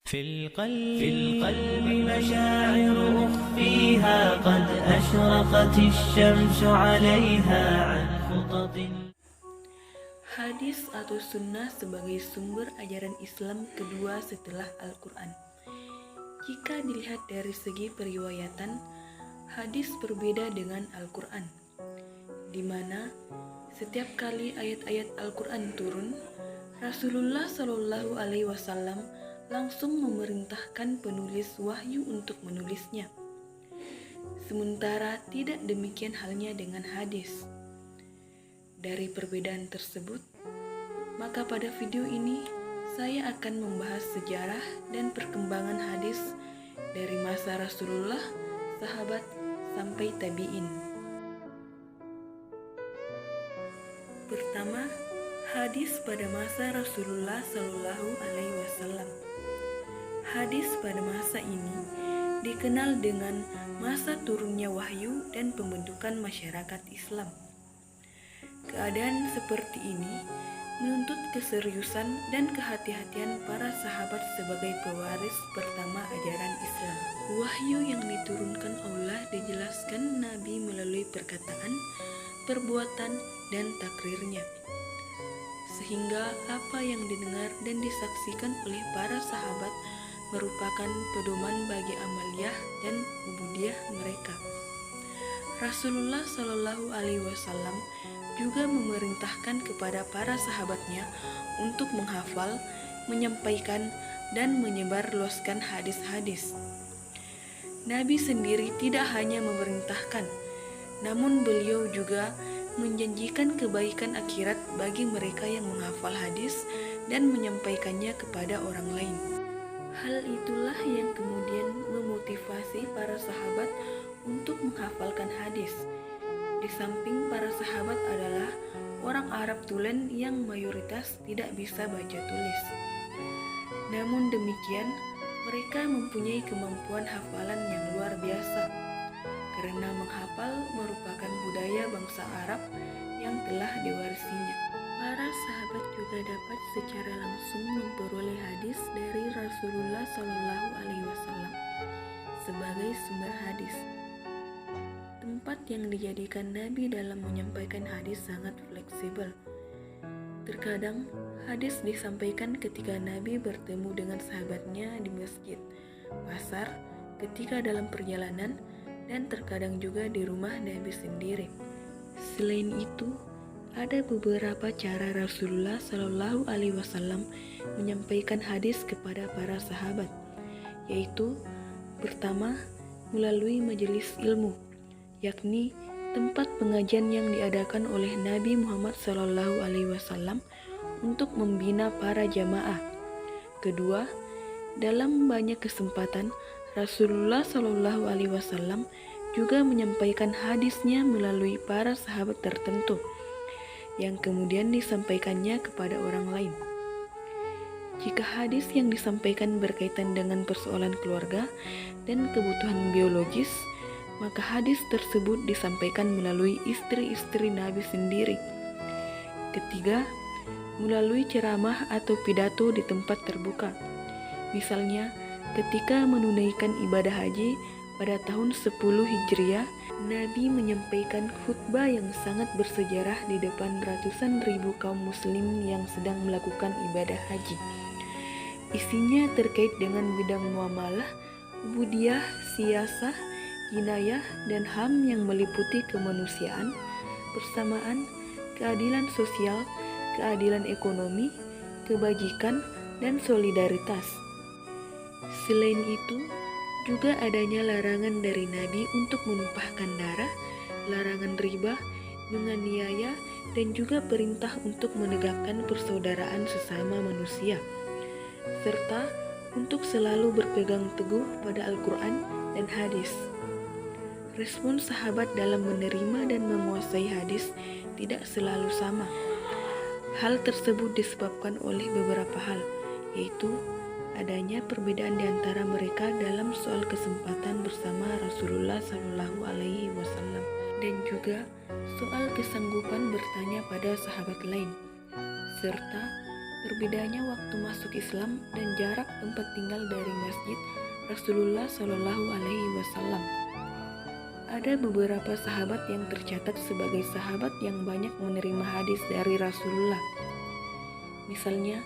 في القلب مشاعر أخفيها قد أشرقت الشمس عليها عن خطط. Hadis atau sunnah sebagai sumber ajaran Islam kedua setelah Al-Quran. Jika dilihat dari segi periwayatan, hadis berbeda dengan Al-Quran, di mana setiap kali ayat-ayat Al-Quran turun, Rasulullah Shallallahu Alaihi Wasallam langsung memerintahkan penulis wahyu untuk menulisnya. Sementara tidak demikian halnya dengan hadis. Dari perbedaan tersebut, maka pada video ini saya akan membahas sejarah dan perkembangan hadis dari masa Rasulullah, sahabat, sampai tabi'in. Pertama, hadis pada masa Rasulullah Shallallahu Alaihi Wasallam. Hadis pada masa ini dikenal dengan masa turunnya wahyu dan pembentukan masyarakat Islam. Keadaan seperti ini menuntut keseriusan dan kehati-hatian para sahabat sebagai pewaris pertama ajaran Islam. Wahyu yang diturunkan Allah dijelaskan Nabi melalui perkataan, perbuatan, dan takrirnya. Sehingga apa yang didengar dan disaksikan oleh para sahabat merupakan pedoman bagi amaliyah dan ubudiyah mereka. Rasulullah Shallallahu Alaihi Wasallam juga memerintahkan kepada para sahabatnya untuk menghafal, menyampaikan, dan menyebarluaskan hadis-hadis. Nabi sendiri tidak hanya memerintahkan, namun beliau juga menjanjikan kebaikan akhirat bagi mereka yang menghafal hadis dan menyampaikannya kepada orang lain. Hal itulah yang kemudian memotivasi para sahabat untuk menghafalkan hadis. Di samping para sahabat adalah orang Arab tulen yang mayoritas tidak bisa baca tulis. Namun demikian, mereka mempunyai kemampuan hafalan yang luar biasa. Karena menghafal merupakan budaya bangsa Arab yang telah diwarisinya. Para sahabat juga dapat secara langsung memperoleh hadis dari Rasulullah Shallallahu Alaihi Wasallam sebagai sumber hadis. Tempat yang dijadikan Nabi dalam menyampaikan hadis sangat fleksibel. Terkadang hadis disampaikan ketika Nabi bertemu dengan sahabatnya di masjid, pasar, ketika dalam perjalanan, dan terkadang juga di rumah Nabi sendiri. Selain itu, ada beberapa cara Rasulullah Shallallahu Alaihi Wasallam menyampaikan hadis kepada para sahabat, yaitu pertama, melalui majelis ilmu, yakni tempat pengajian yang diadakan oleh Nabi Muhammad Shallallahu Alaihi Wasallam untuk membina para jamaah. Kedua, dalam banyak kesempatan Rasulullah Shallallahu Alaihi Wasallam juga menyampaikan hadisnya melalui para sahabat tertentu, yang kemudian disampaikannya kepada orang lain. Jika hadis yang disampaikan berkaitan dengan persoalan keluarga dan kebutuhan biologis, maka hadis tersebut disampaikan melalui istri-istri Nabi sendiri. Ketiga, melalui ceramah atau pidato di tempat terbuka. Misalnya, ketika menunaikan ibadah haji pada tahun 10 Hijriah, Nabi menyampaikan khutbah yang sangat bersejarah di depan ratusan ribu kaum muslim yang sedang melakukan ibadah haji. Isinya terkait dengan bidang muamalah, ubudiyah, siyasah, jinayah, dan HAM yang meliputi kemanusiaan, persamaan, keadilan sosial, keadilan ekonomi, kebajikan, dan solidaritas. Selain itu, juga adanya larangan dari Nabi untuk menumpahkan darah, larangan riba, menganiaya, dan juga perintah untuk menegakkan persaudaraan sesama manusia, serta untuk selalu berpegang teguh pada Al-Quran dan hadis. Respon sahabat dalam menerima dan menguasai hadis tidak selalu sama. Hal tersebut disebabkan oleh beberapa hal, yaitu adanya perbedaan di antara mereka dalam soal kesempatan bersama Rasulullah Shallallahu Alaihi Wasallam dan juga soal kesanggupan bertanya pada sahabat lain, serta Berbedanya waktu masuk Islam dan jarak tempat tinggal dari masjid Rasulullah Shallallahu Alaihi Wasallam. Ada beberapa sahabat yang tercatat sebagai sahabat yang banyak menerima hadis dari Rasulullah. Misalnya,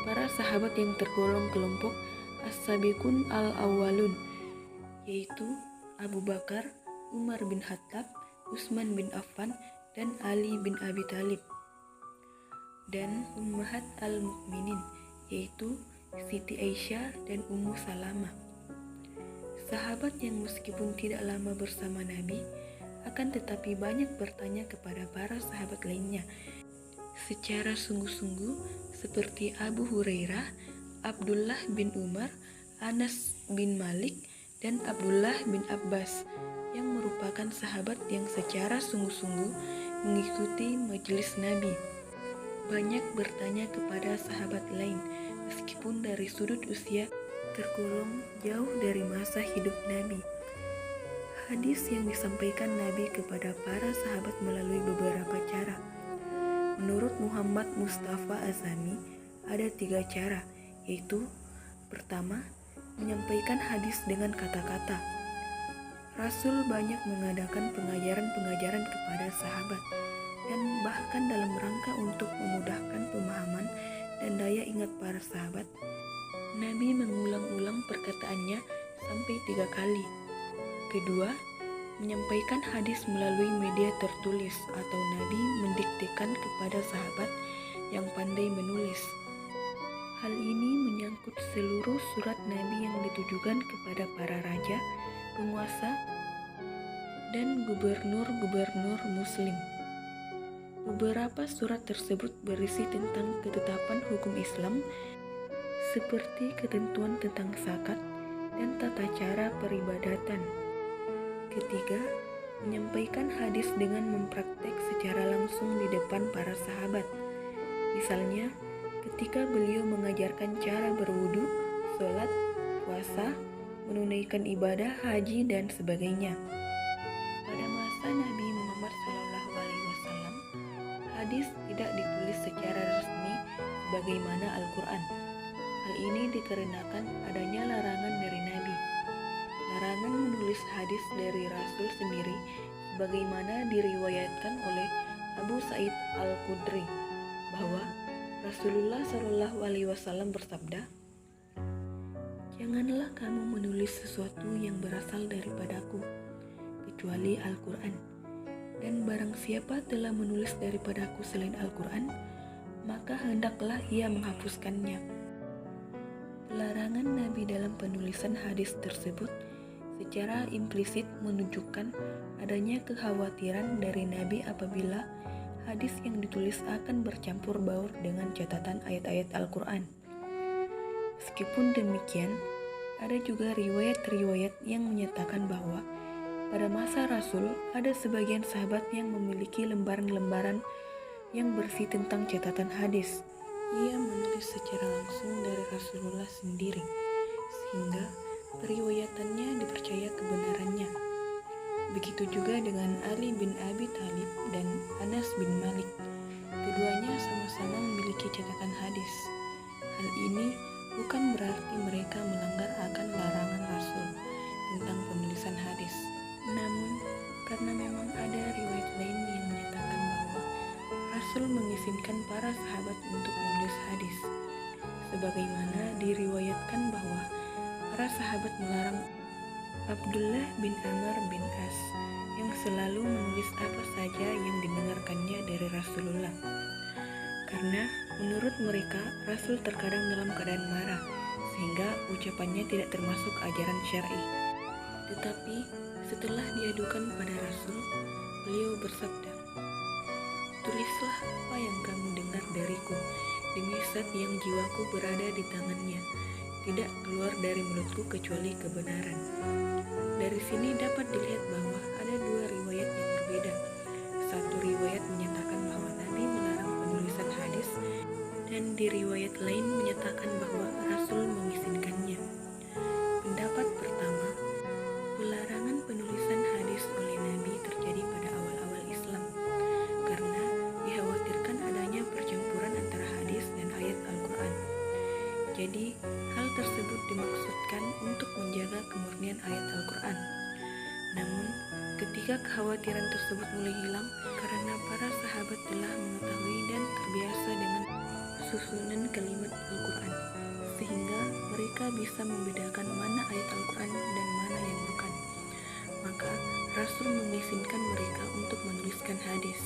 para sahabat yang tergolong kelompok As-Sabiqun Al-Awwalun, yaitu Abu Bakar, Umar bin Khattab, Utsman bin Affan, dan Ali bin Abi Thalib. Dan Ummahat al-Mukminin, yaitu Siti Aisyah dan Ummu Salamah. Sahabat yang meskipun tidak lama bersama Nabi, akan tetapi banyak bertanya kepada para sahabat lainnya secara sungguh-sungguh, seperti Abu Hurairah, Abdullah bin Umar, Anas bin Malik, dan Abdullah bin Abbas, yang merupakan sahabat yang secara sungguh-sungguh mengikuti majelis Nabi. Banyak bertanya kepada sahabat lain, meskipun dari sudut usia tergolong jauh dari masa hidup Nabi. Hadis yang disampaikan Nabi kepada para sahabat melalui beberapa cara. Menurut Muhammad Mustafa Azami, ada 3 cara, yaitu: pertama, menyampaikan hadis dengan kata-kata. Rasul banyak mengadakan pengajaran-pengajaran kepada sahabat, dan bahkan dalam rangka untuk memudahkan pemahaman dan daya ingat para sahabat, Nabi mengulang-ulang perkataannya sampai 3 kali. Kedua, menyampaikan hadis melalui media tertulis atau Nabi mendiktekan kepada sahabat yang pandai menulis. Hal ini menyangkut seluruh surat Nabi yang ditujukan kepada para raja, penguasa, dan gubernur-gubernur muslim. Beberapa surat tersebut berisi tentang ketetapan hukum Islam, seperti ketentuan tentang zakat dan tata cara peribadatan. Ketiga, menyampaikan hadis dengan mempraktek secara langsung di depan para sahabat. Misalnya, ketika beliau mengajarkan cara berwudu, sholat, puasa, menunaikan ibadah haji, dan sebagainya. Pada masa Nabi Muhammad SAW, hadis tidak ditulis secara resmi sebagaimana Al-Quran. Hal ini dikarenakan adanya larangan dari Nabi. Larangan menulis hadis dari Rasul sendiri, sebagaimana diriwayatkan oleh Abu Sa'id Al-Khudri, bahwa Rasulullah SAW bersabda, "Janganlah kamu menulis sesuatu yang berasal daripadaku, kecuali Al-Quran. Dan barang siapa telah menulis daripadaku selain Al-Quran, maka hendaklah ia menghapuskannya." Larangan Nabi dalam penulisan hadis tersebut secara implisit menunjukkan adanya kekhawatiran dari Nabi apabila hadis yang ditulis akan bercampur baur dengan catatan ayat-ayat Al-Quran. Meskipun demikian, ada juga riwayat-riwayat yang menyatakan bahwa pada masa Rasul ada sebagian sahabat yang memiliki lembaran-lembaran yang bersih tentang catatan hadis. Ia menulis secara langsung dari Rasulullah sendiri, sehingga periwayatannya dipercaya kebenarannya. Begitu juga dengan Ali bin Abi Thalib dan Anas bin Malik. Keduanya sama-sama memiliki catatan hadis. Hal ini bukan berarti mereka melanggar akan larangan Rasul tentang penulisan hadis. Namun, karena memang ada riwayat lain yang menyatakan bahwa Rasul mengizinkan para sahabat untuk menulis hadis, sebagaimana diriwayatkan bahwa para sahabat melarang Abdullah bin Amr bin As yang selalu menulis apa saja yang didengarkannya dari Rasulullah, karena menurut mereka Rasul terkadang dalam keadaan marah sehingga ucapannya tidak termasuk ajaran syar'i. Tetapi setelah diadukan pada Rasul, beliau bersabda, "Tulislah apa yang kamu dengar dariku, demi zat yang jiwaku berada di tangannya. Tidak keluar dari mulutku kecuali kebenaran." Dari sini dapat dilihat bahwa ada 2 riwayat yang berbeda. Satu riwayat menyatakan bahwa Nabi melarang penulisan hadis, dan di riwayat lain menyatakan bahwa Rasul mengizinkannya. Pendapat pertama, pelarangan penulisan hadis oleh Nabi terjadi pada awal-awal Islam, karena dikhawatirkan adanya percampuran antara hadis dan ayat Al-Quran. dimaksudkan untuk menjaga kemurnian ayat Al-Quran. Namun, ketika kekhawatiran tersebut mulai hilang karena para sahabat telah mengetahui dan terbiasa dengan susunan kalimat Al-Quran, sehingga mereka bisa membedakan mana ayat Al-Quran dan mana yang bukan, maka Rasul mengizinkan mereka untuk menuliskan hadis.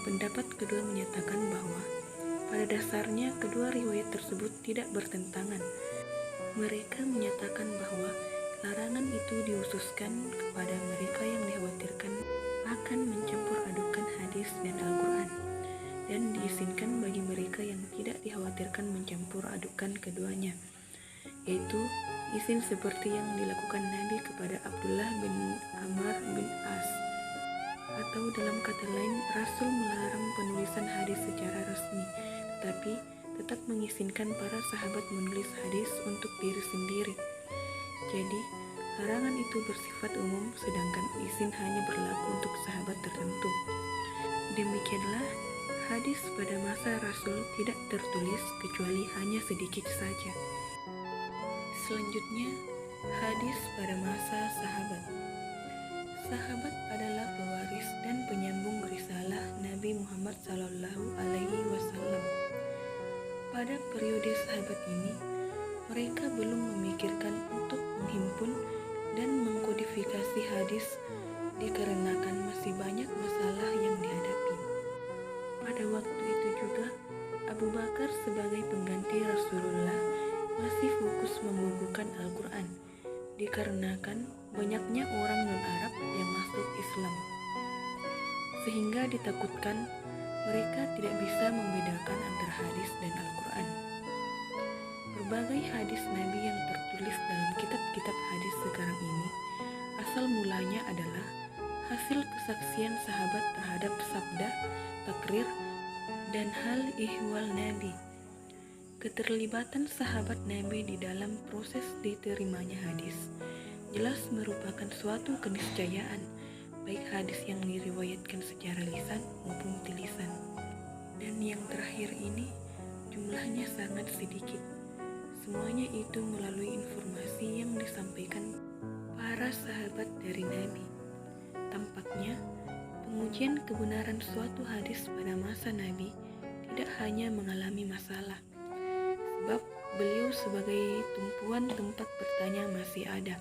Pendapat kedua menyatakan bahwa pada dasarnya kedua riwayat tersebut tidak bertentangan. Mereka menyatakan bahwa larangan itu dihususkan kepada mereka yang dikhawatirkan akan mencampur adukan hadis dan Al-Quran, dan diizinkan bagi mereka yang tidak dikhawatirkan mencampur adukan keduanya, yaitu izin seperti yang dilakukan Nabi kepada Abdullah bin Amr bin As. Atau dalam kata lain, Rasul melarang penulisan hadis secara resmi, tetapi tetap mengizinkan para sahabat menulis hadis untuk diri sendiri. Jadi, larangan itu bersifat umum, sedangkan izin hanya berlaku untuk sahabat tertentu. Demikianlah, hadis pada masa Rasul tidak tertulis kecuali hanya sedikit saja. Selanjutnya, hadis pada masa sahabat. Sahabat adalah pewaris dan penyambung risalah Nabi Muhammad SAW. Pada periode sahabat ini, mereka belum memikirkan untuk menghimpun dan mengkodifikasi hadis dikarenakan masih banyak masalah yang dihadapi. Pada waktu itu juga, Abu Bakar sebagai pengganti Rasulullah masih fokus membukukan Al-Quran dikarenakan banyaknya orang non-Arab yang masuk Islam, sehingga ditakutkan mereka tidak bisa membedakan antara hadis dan Al-Quran. Berbagai hadis Nabi yang tertulis dalam kitab-kitab hadis sekarang ini asal mulanya adalah hasil kesaksian sahabat terhadap sabda, takrir, dan hal ihwal Nabi. Keterlibatan sahabat Nabi di dalam proses diterimanya hadis jelas merupakan suatu keniscayaan, baik hadis yang diriwayatkan secara lisan maupun tulisan. Dan yang terakhir ini jumlahnya sangat sedikit. Semuanya itu melalui informasi yang disampaikan para sahabat dari Nabi. Tampaknya pengujian kebenaran suatu hadis pada masa Nabi tidak hanya mengalami masalah, sebab beliau sebagai tumpuan tempat bertanya masih ada.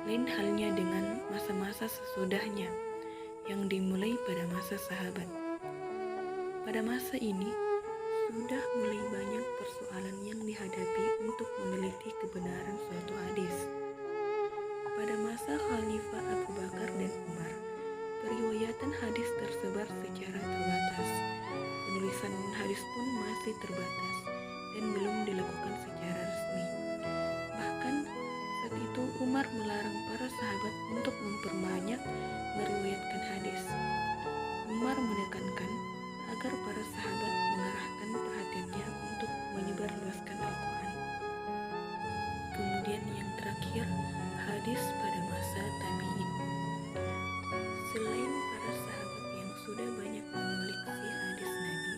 Lain halnya dengan masa-masa sesudahnya yang dimulai pada masa sahabat. Pada masa ini sudah mulai banyak persoalan yang dihadapi untuk meneliti kebenaran suatu hadis. Pada masa Khalifah Abu Bakar dan Umar, periwayatan hadis tersebar secara terbatas. Penulisan hadis pun masih terbatas dan belum dilakukan secara resmi. Bahkan saat itu Umar melarang para sahabat untuk memperbanyak meriwayatkan hadis. Umar menekankan agar para sahabat mengarahkan perhatiannya untuk menyebarluaskan Al-Quran. Kemudian yang terakhir, hadis pada masa tabi'in. Selain para sahabat yang sudah banyak mengoleksi hadis Nabi,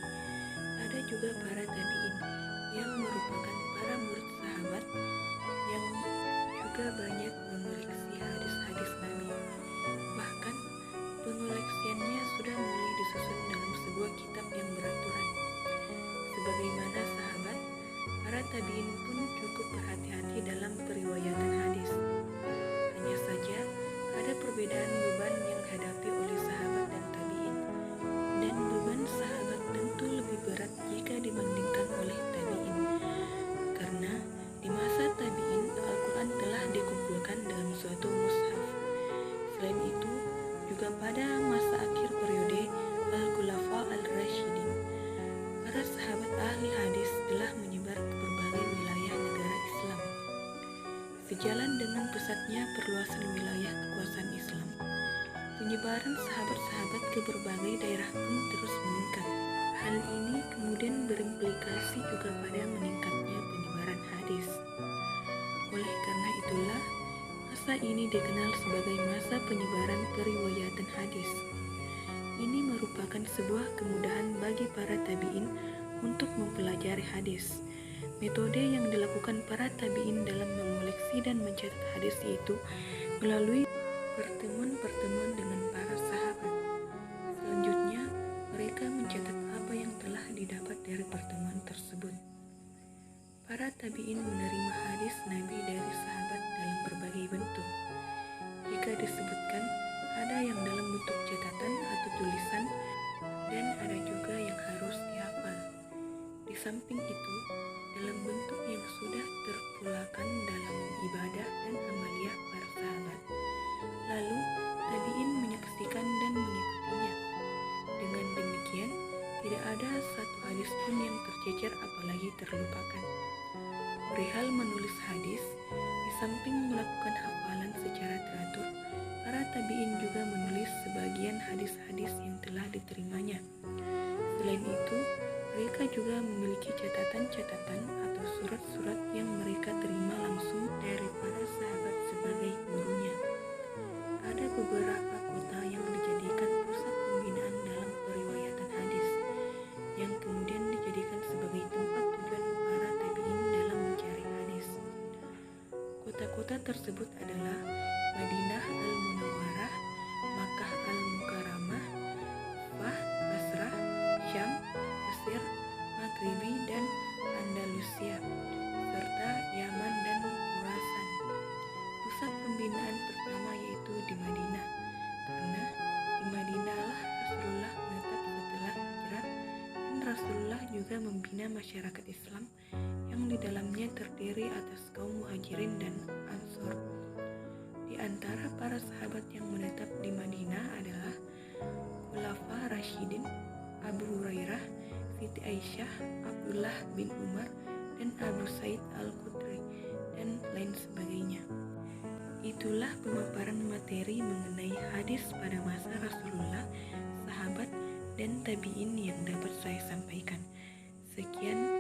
ada juga para tabi'in yang merupakan para murid sahabat yang juga banyak mengoleksi hadis-hadis Nabi. Bahkan pengoleksiannya sudah mulai disusun dalam sebuah kitab yang beraturan. Sebagaimana sahabat, para tabi'in pun cukup berhati-hati dalam periwayatan hadis. Hanya saja ada perbedaan beban yang dihadapi oleh sahabat dan tabi'in, dan beban sahabat tentu lebih berat jika dibandingkan oleh tabi'in, karena di masa tabi'in Al-Quran telah dikumpulkan dalam suatu mushaf. Selain itu, juga pada masa akhir periode Al-Khulafa Al-Rasyidin, para sahabat ahli hadis telah menyebar ke berbagai wilayah negara Islam. Sejalan dengan pesatnya perluasan wilayah kekuasaan Islam, penyebaran sahabat-sahabat ke berbagai daerah pun terus meningkat. Hal ini kemudian berimplikasi juga pada meningkatnya penyebaran hadis. Oleh karena itulah, masa ini dikenal sebagai masa penyebaran periwayatan hadis. Ini merupakan sebuah kemudahan bagi para tabi'in untuk mempelajari hadis. Metode yang dilakukan para tabi'in dalam mengoleksi dan mencatat hadis yaitu melalui pertemuan-pertemuan dengan para sahabat. Selanjutnya, mereka mencatat apa yang telah didapat dari pertemuan tersebut. Para tabi'in menerima hadis Nabi dari sahabat dalam berbagai bentuk. Jika disebutkan, ada yang dalam bentuk catatan atau tulisan, dan ada juga yang harus dihafal. Di samping itu, dalam bentuk yang sudah terpulakan dalam ibadah dan amaliyah para sahabat. Lalu, tabi'in menyaksikan dan mengikutinya. Dengan demikian, tidak ada satu hadis pun yang tercecer apalagi terlupakan. Perihal menulis hadis, di samping melakukan hafalan secara teratur, para tabi'in juga menulis sebagian hadis-hadis yang telah diterimanya. Selain itu, mereka juga memiliki catatan-catatan atau surat-surat yang mereka terima langsung dari para sahabat sebagai gurunya. Ada beberapa kota yang dijadikan pusat pembinaan dalam periwayatan hadis, yang kemudian dijadikan sebagai tempat tujuan para tabi'in dalam mencari hadis. Kota-kota tersebut adalah Madinah Al-Munawwarah, Makkah Al-Mukarramah, Kufah, Basrah, Syam, Mesir, Maghribi, dan Andalusia, serta Yaman dan Khurasan. Pusat pembinaan pertama yaitu di Madinah, karena di Madinahlah Rasulullah menetap setelah hijrah, dan Rasulullah juga membina masyarakat Islam yang di dalamnya terdiri atas kaum Muhajirin dan Ansor. Di antara para sahabat yang menetap di Madinah adalah Khulafa Rasyidin, Abu Hurairah, Siti Aisyah, Abdullah bin Umar, dan Abu Sa'id Al-Khudri, dan lain sebagainya. Itulah pemaparan materi mengenai hadis pada masa Rasulullah, sahabat, dan tabi'in yang dapat saya sampaikan. Sekian,